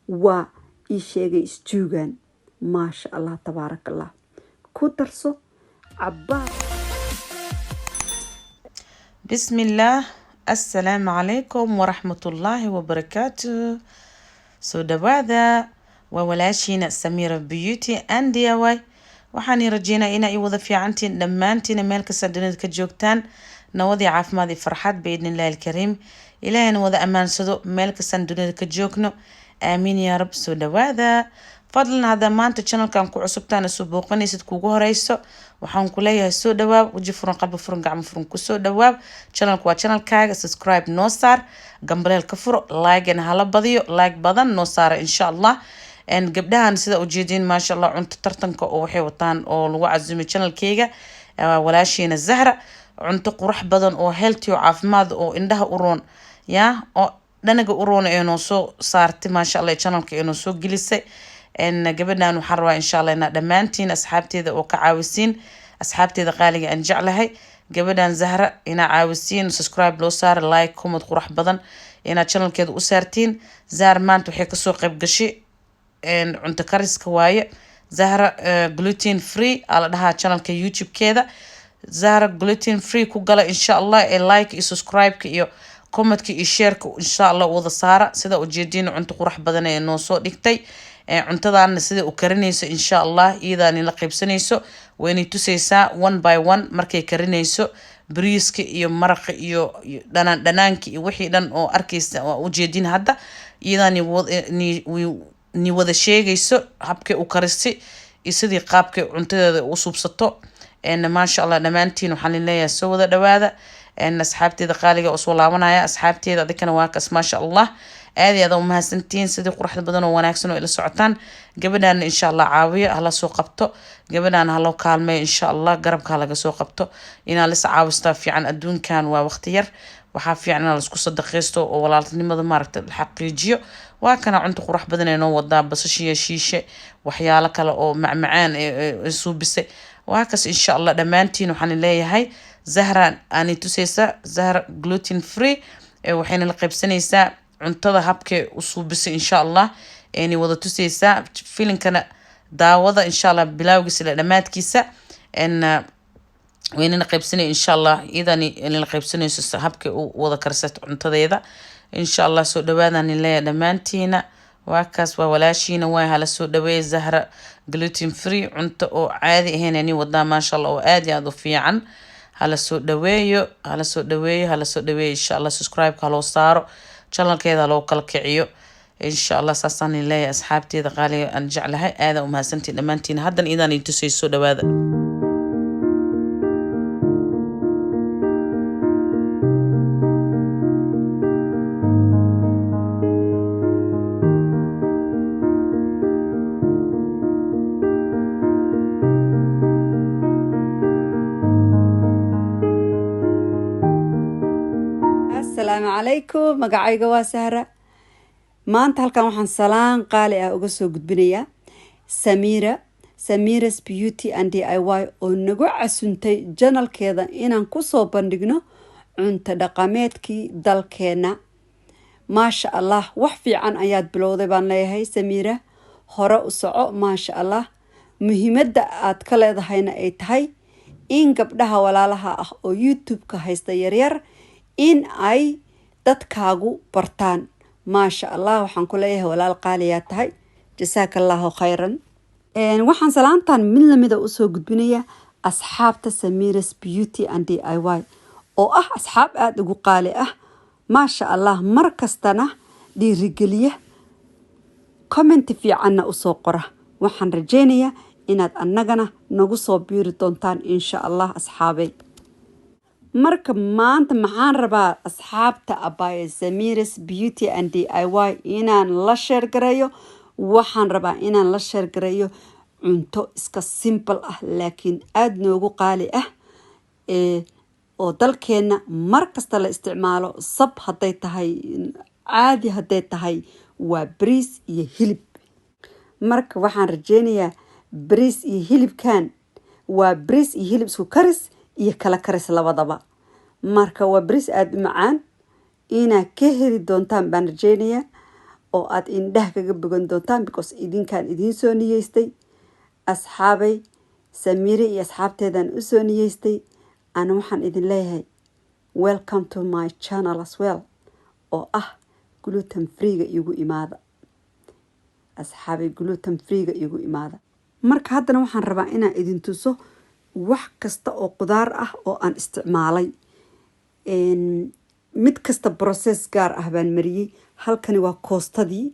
waa ii sheegay isjuugaan maasha allah tabaaraka allah ku darso cabaar بسم الله. السلام عليكم ورحمة الله وبركاته. سوداوادا وولاشينا سميرة بيوتي and DIY. waxaan rajeynaa inaa ii wada fiicantiin dhammaantiina meel kasta dunida ka joogtaan nawadii caafimaadii farxad biidnillahi alkariim ilaahayna wada ammaansado meel kastaan dunida ka joogno aamiin yaa rab. soo dhawaada fadlan haddaa maanta channelkan ku cusubtaan isu booqanaysid kuugu horeyso waxaan ku leeyahay soo dhawaab waji furan qalbi furan gacmo furan kusoo dhawaab. channelku waa channelkaaga, subscribe noo saar, gambaleel ka furo, like-na hala badiyo, like badan noo saara insha allah. gabdhahan sida ujeedin maasha allah cunto tartanka oo waxay wataan oo lagu cazumay channelkeyga walaashiina Zahra. cunto qurux badan oo healthy oo caafimaad oo indhaha u roon oo dhanaga u roon ee noo soo saartay maasha allah channelka ee noo soo gelisay. gabadhan waxaan rabaa insha allah inaa dhammaantiin asxaabteeda oo ka caawisiin, asxaabteeda qaaliga aan jeclahay. gabadhan Zahra inaa caawisiin, subscribe loo saara, like, comment qurux badan inaa channelkeeda u saartiin. Zahra maanta waxay kasoo qayb gashay cunto kariska waaye. Zahra gluten free ala dhahaa channelka YouTube-keeda. Zahra gluten free ku gala insha allah ee like iyo subscribe iyo comment iyo share insha allah wada saara. sida ujeedin cunto qurux badan ee noo soo dhigtay. cuntadaana sida u karinayso insha allah iyadaan la qaybsanayso wayna tusaysaa one by one markay karinayso bariiska iyo maraqa iyo dhanaanka iyo wixii dhan oo arkaysa waa ujeedin hadda iyadaan ni wada sheegayso habkay u karisay iyo sidii qaabkay cuntadeeda u subsato. maasha allah dhammaantiin waxaan leeyahay soo wada dhawaada. asxaabteeda qaaliga oo soo laabanaya asxaabteeda adikana waa kas maasha allah aad iyo aad u mahadsantiin sidii quruxda badan oo wanaagsan oo ila socotaan. gabadhan insha allah caawiyo hala soo qabto, gabadhan hala kaalmeeyo insha allah, garabka laga soo qabto inaa lis caawista fiican. adduunkan waa waqti yar, waxaa fiican inaa la isku sadaqaysto oo walaaltinimada maaragtay la xaqiijiyo. waa kana cunto qurux badan ee noo wadaa basashiya shiishe waxyaalo kale oo macmacaan ee suubisay. waa kas insha allah dhammaantiin waxaan leeyahay Zahra ani tusaysa Zahra gluten free waxayna la qaybsanaysaa cuntada habkay u suubisay insha allah ee wada tusaysaa. filinkana daawada insha allah bilawgiisa ila dhamaadkiisa wayna qaybsanay insha allah idani la qaybsanayso habkay u wada karsato cuntadeeda insha allah. soo dhawaadaan leeyahay dhammaantiina. waa kaas waa walaashiina way hala soo dhaweey Zahra gluten free cunto oo caadi ahayn ani wadaa maasha allah oo aad iyo aad u fiican. hala soo dhaweeyo hala soo dhaweeyo hala soo dhaweeyo insha allah. subscribe ka loo saaro, channelkeeda loo kala kiciyo insha allah. saasaan leeyahay asxaabteeda qaaliga aan jeclahay aad u mahadsantiin dhammaantiin. haddan idaan idin tusay soo dhawaada. السلام عليكم magacayga waa Sahra. maanta halkan waxaan salaan qaali ah uga soo gudbinayaa Samira's Beauty and DIY oo nagu casuntay channelkeeda inaan ku soo bandhigno cunto dhaqameedkii dalkeena. maasha allah wax fiican ayaad bilowday baan leeyahay Samira, hore u soco maasha allah. muhiimadda aad ka leedahayna ay tahay in gabdhaha walaalaha ah oo YouTube-ka haysta yaryar in ay dadkaagu bartaan. maasha allah waxaan ku leeyahay walaal qaaliyaa tahay, jasaakallahu khayran. waxaan salaantan mid lamida usoo gudbinayaa asxaabta Samira's Beauty and DIY oo ah asxaab aad ugu qaali ah maasha allah. mar kastana dhiirigeliya, comment fiicanna usoo qora. waxaan rajeynayaa inaad annagana nagu soo biiri doontaan insha allah asxaabay. marka maanta maxaan rabaa asxaabta abaya Samira's Beauty and DIY inaan la share gareeyo. waxaan rabaa inaan la share gareeyo cunto iska simple ah laakiin aad noogu qaali ah oo dalkeena mar kasta la isticmaalo. sab haday tahay, caadi haday tahay, waa bariis iyo hilib. marka waxaan rajeynayaa bariis iyo hilibkan waa bariis iyo hilib isku karis iyo kala karis labadaba. marka waa bariis aad u macaan inaad ka heli doontaan baan rajeynayaa oo aad indhaha kaga bogan doontaan because idinkaan idiin soo niyeystay asxaabay Samiri iyo asxaabteedan u soo niyeystay ana waxaan idin leeyahay welcome to my channel as well oo ah gluten free-ga igu imaada asxaabay gluten free-ga igu imaada marka haddana waxaan rabaa inaan idin tuso wax kasta oo qudaar ah oo aan isticmaalay mid kasta process gaar ah baan mariyay halkani waa koostadii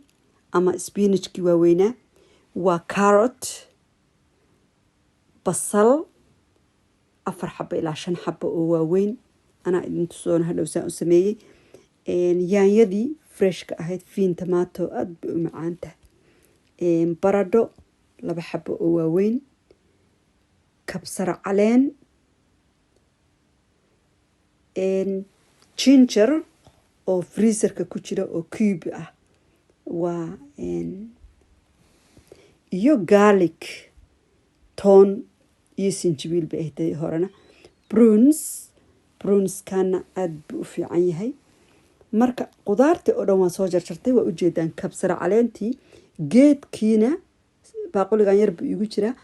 ama spinachkii waaweynaa waa carrot basal 4 xabo ilaa 5 xabo oo waaweyn anaa idin tusoona hadhowsaan u sameeyey yaanyadii freshka ahayd fiin tomato aad bay u macaan tahay baradho 2 xabo oo waaweyn kabsar caleen ginger oo freezerka ku jira oo cube ah waa iyo garlic toon iyo sinjibiil bay ahayd horena prunes kana aad buu u fiican yahay marka qudaartii oo dhan waan soo jarjartay waa u jeedaan kabsar caleentii geedkiina baaquligan yar buu igu jiraa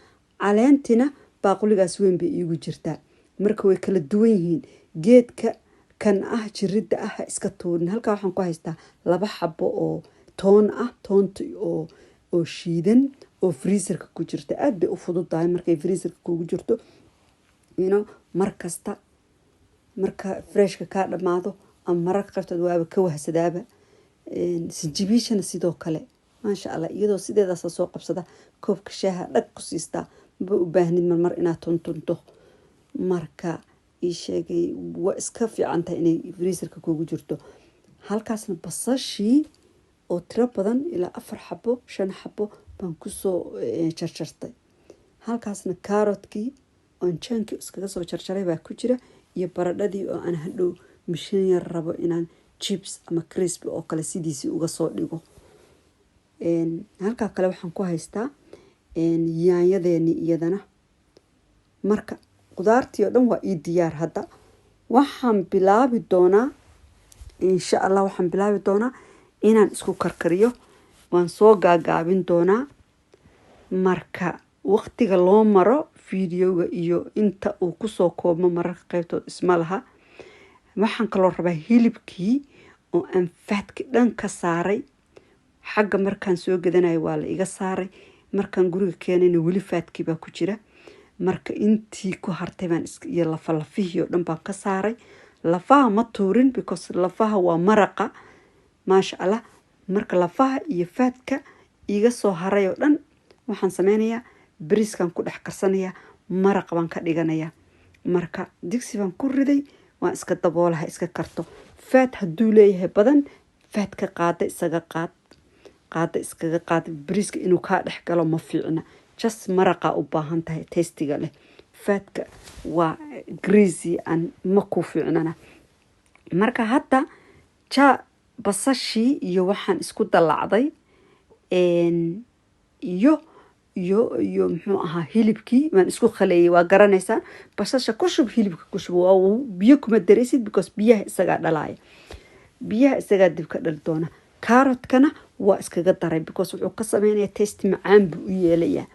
caleentina baaquligaas weyn bay igu jirtaa marka way kala duwan yihiin geedka kan ah jirida ah iska tuurin halka waxaan ku haystaa 2 xabo oo toon ah toonta oo shiidan oo freezerka ku jirta aad bay u fududahay markay freezerka kugu jirto markasta marka freshka ka dhamaado ama mararka qaarkood waaba ka wahsadaaba sinjibiishana sidoo kale maasha Allah iyadoo sideedaas soo qabsada koobka shaaha dhag ku siista ma u baahnid mar inaad tuntunto marka ii sheegay waa iska fiican tahay inay freezerka kugu jirto halkaasna basashii oo tiro badan ilaa 4 xabo 5 xabo baan ku soo jarjartay halkaasna carrotkii oo chunky iskaga soo jarjaray baa ku jira iyo baradhadii oo aan hadhow mishin yar rabo inaan chips ama crispy oo kale sidiisii uga soo dhigo halka kale waxaan ku haystaa yaanyadeeni iyadana marka qudaartii oo dhan waa ii diyaar hadda waxaan bilaabi doonaa insha Allah waxaan bilaabi doonaa inaan isku karkariyo waan soo gaagaabin doonaa marka waqtiga loo maro videoga iyo inta uu ku soo koobmo mararka qaybtood isma laha waxaan kaloo rabaa hilibkii oo aan faadki dhan ka saaray xagga markaan soo gadanayo waa la iga saaray markaan guriga keenayna weli faadkii baa ku jira marka intii ku hartay baan iyo lafihii oo dhan baan ka saaray lafaha ma tuurin because lafaha waa maraqa maasha Allah marka lafaha iyo faadka iga soo haray oo dhan waxaan sameynayaa bariiskan ku dhex karsanayaa maraq baan ka dhiganayaa marka digsi baan ku riday waan iska daboolaha iska karto faad hadduu leeyahay badan faad ka qaada isaga iskaga qaad bariiska inuu kaa dhex galo ma fiicna just maraqa u baahan tahay tastiga leh faadka waa greasy aan ma ku fiicnana marka hadda basashii iyo waxaan isku dalacday iyo muxuu ahaa hilibkii waan isku khaleeyay waa garanaysaa basasha ku shub hilibka ku shub waa biyo kuma dareysid because biyaha isagaa dhalaaya biyaha isagaa dib ka dhali doona carrotkana waa iskaga daray because wuxuu ka sameynaya taste macaan buu u yeelayaa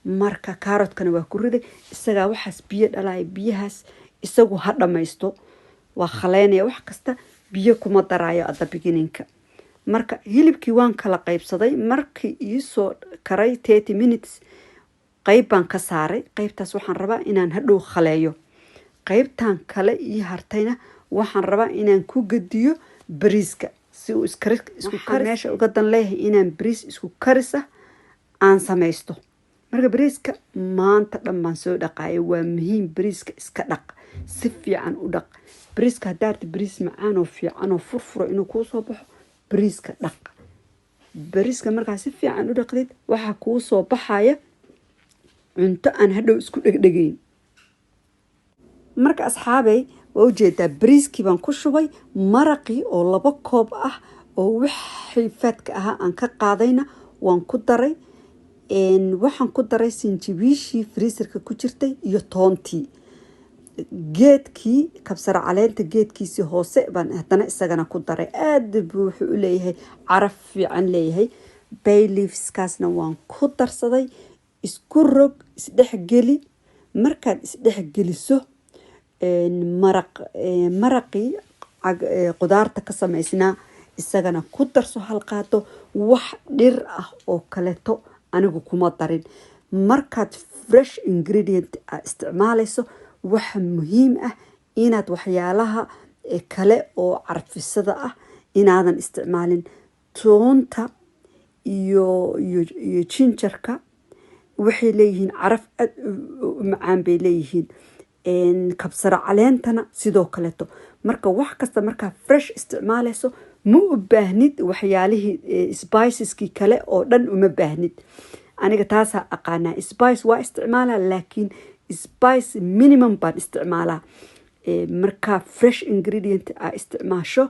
marka carrotkana waa ku riday isagaa waxaas biyo dhalaaya biyahaas isagu ha dhamaysto waa khaleynaya wax kasta biyo kuma daraayo at the beginning-ka marka hilibkii waan kala qaybsaday markii ii soo karay 30 minutes qayb baan ka saaray qaybtaas waxaan rabaa inaan hadhow khaleeyo qaybtan kale ii hartayna waxaan rabaa inaan ku gadiyo bariiska si uu isku karis meesha uga dan leeyahay inaan bariis isku karis ah aan samaysto marka bariiska maanta dhan baan soo dhaqaayay waa muhiim bariiska iska dhaq si fiican u dhaq bariiska hadaad bariis macaan oo fiican oo furfuro inuu kuu soo baxo bariiska dhaq bariiska markaa si fiican u dhaqdid waxa kuu soo baxaya cunto aan hadhow isku dhegdhegayn marka asxaabay waa ujeedaa bariiskii baan ku shubay maraqii oo 2 koob ah oo wixii faadka ahaa aan ka qaadayna waan ku daray waxaan ku daray sinjibiishii freezerka ku jirtay iyo toontii geedkii kabsar caleenta geedkiisii hoose baan haddana isagana ku daray. aad buu wuxuu u leeyahay caraf fiican leeyahay. bay leafskaasna waan ku darsaday. isku rog, isdhexgeli. markaad isdhexgeliso maraqii qudaarta ka samaysnaa isagana ku darso hal qaado. wax dhir ah oo kaleeto anigu kuma darin. markaad fresh ingredient isticmaalayso waxa muhiim ah inaad waxyaalaha kale oo carfisada ah inaadan isticmaalin. toonta iyo jinjarka waxay leeyihiin caraf aad u macaan bay leeyihiin. kabsar caleentana sidoo kaleeto. marka wax kasta markaa fresh isticmaalayso ma u baahnid waxyaalihii spiceskii kale oo dhan uma baahnid. aniga taasaa aqaanaa. spice waa isticmaalaa laakiin spice minimum baan isticmaalaa. markaa fresh ingredient aa isticmaasho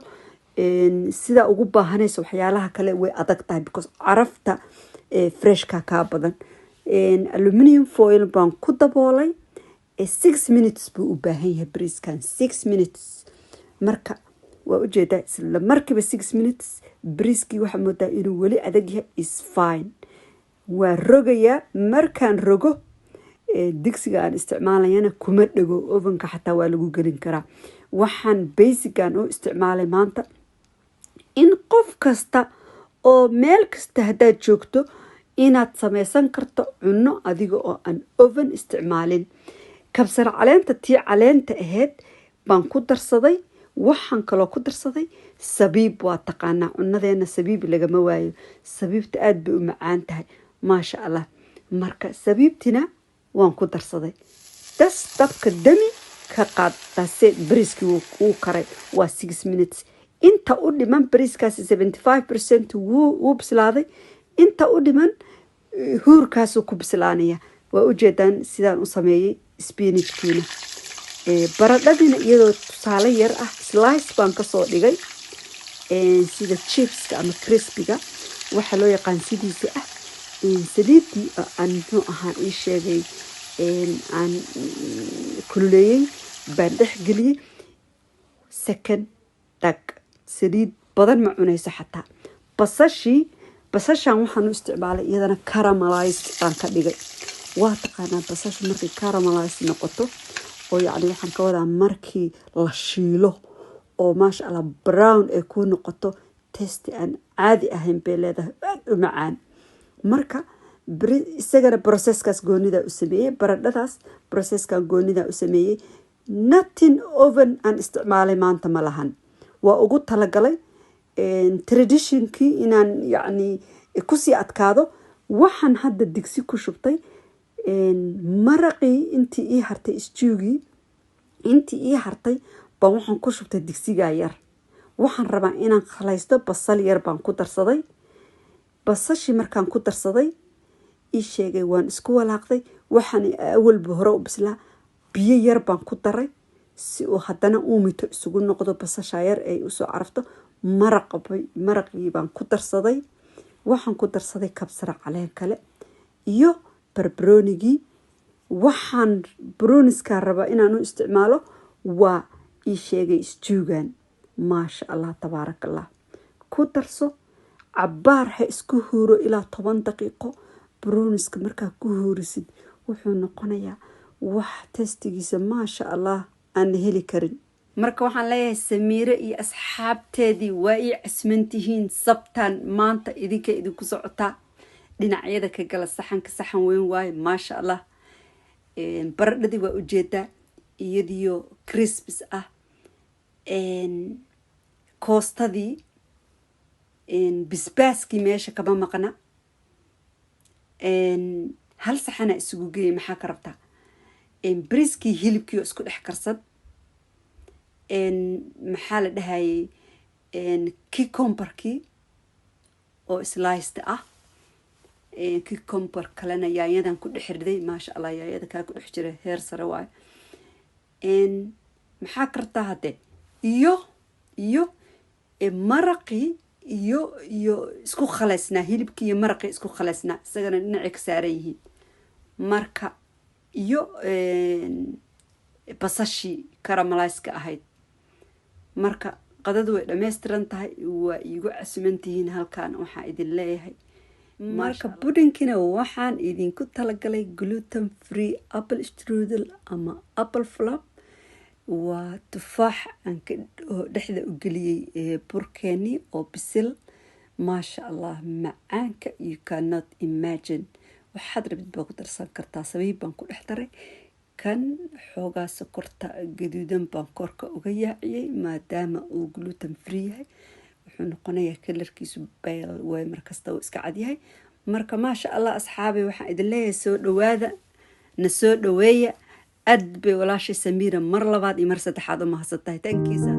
sidaa ugu baahanayso waxyaalaha kale way adag tahay because carafta freshka kaa badan. aluminium foil baan ku daboolay. 6 minutes buu u baahan yahay bariiskan. 6 minutes. marka waa ujeedaa isla markiiba 6 minutes bariiskii waxaa moodaa inuu weli adag yahay. is fine. waa rogayaa. markaan rogo digsiga aan isticmaalayana kuma dhego. ovenka xataa waa lagu gelin karaa. waxaan basican u isticmaalay maanta in qof kasta oo meel kasta haddaad joogto inaad samaysan karto cunno adiga oo aan oven isticmaalin. kabsar caleenta tii caleenta ahayd baan ku darsaday. waxaan kaloo ku darsaday sabiib. waa taqaanaa cunadeena sabiib lagama waayo. sabiibta aad bay u macaan tahay maasha allah. marka sabiibtina waan ku darsaday. das dabka dami ka qaad. taasee bariiskii wuu karay. waa 6 minutes. inta u dhiman bariiskaasi 75% wuu bislaaday. inta u dhiman huurkaasuu ku bislaanaya. waa ujeedaan sidaan u sameeyey spinachkiina. baradhadiina iyadoo tusaale yar ah slice baan kasoo dhigay. sida chipska ama crispiga waxa loo yaqaan sidiisa ah. saliidii aan muxuu ahaa ii sheegay aan kululeeyey baan dhexgeliyey. second dhag. saliid badan ma cunayso xataa. basashan waxaan u isticmaalay iyadana caramelized baan ka dhigay. waa taqaanaa basasha markay caramelized noqoto oo yacni waxaan ka wadaa markii la shiilo oo maasha allah brown ay ku noqoto testi aan caadi ahayn bay leedahay. aad u macaan. marka isagana processkaas goonidaa u sameeyey. baradhadaas processkan goonidaa u sameeyey. nothing oven aan isticmaalay maanta ma lahan. waa ugu talagalay traditionkii inaan yacni kusii adkaado. waxaan hadda digsi ku shubtay maraqii intii ii hartay stewgii intii ii hartay baan waxaan ku shubtay digsigaa yar. waxaan rabaa inaan khalaysto. basal yar baan ku darsaday. basashii markaan ku darsaday ii sheegay waan isku walaaqday. waxaan awalba hore u bislaa. biyo yar baan ku daray si uu haddana uumito isugu noqdo. basasha yar ay usoo carafto. maraqii baan ku darsaday. waxaan ku darsaday kabsar caleen kale iyo barbaroonigii. waxaan browniskaa rabaa inaan u isticmaalo waa ii sheegay stewgan. maasha allah tabaarakallah. ku darso cabaar ha isku huuro ilaa 10 daqiiqo. browniska markaa ku huurisid wuxuu noqonayaa wax testigiisa maasha allah aan heli karin. marka waxaan leeyahay Samiire iyo asxaabteedii waa ii casmantihiin. sabtaan maanta idinku socotaa. dhinacyada ka gala saxanka saxan weyn waaye maasha allah. baradhadii waa ujeedaa iyadiyo crispis ah. koostadii bisbaaskii meesha kama maqna. hal saxana isugu geeyay. maxaa ka rabtaa? bariiskii hilibkii oo isku dhex karsan. maxaa la dhahayay cucumberkii oo sliced ah. cucumber kalena yaanyadan ku dhex riday maasha allah. yaanyada kaa ku dhex jira heer sare waaye. maxaa kartaa hadde iyo maraqii iyo isku khalaysnaa. hilibkii iyo maraqii isku khalaysnaa isagana dhinacay ka saaran yihiin. marka iyo basashii karamaleyska ahayd. marka qadadu way dhammaystiran tahay, waa iigu casumantihiin halkan. waxaan idin leeyahay marka budinkina waxaan idinku talagalay gluten free apple strudel ama apple flop. waa tufaax aan dhexda u geliyey burkeeni oo bisil. maasha allah, macaanka you cannot imagine. waxaad rabid baa ku darsan kartaa. sabiib baan ku dhex daray. kan xoogaa sokorta gaduudan baan korka uga yaaciyey maadaama uu gluten free yahay. wuxuu noqonayaa kalarkiisu bayl way markasta uu iska cad yahay. marka maasha allah asxaabay, waxaan idin leeyahay soo dhawaada, na soo dhaweeya. aad bay walaashay Samiira mar labaad iyo mar saddexaad u mahadsantahay. tankiisa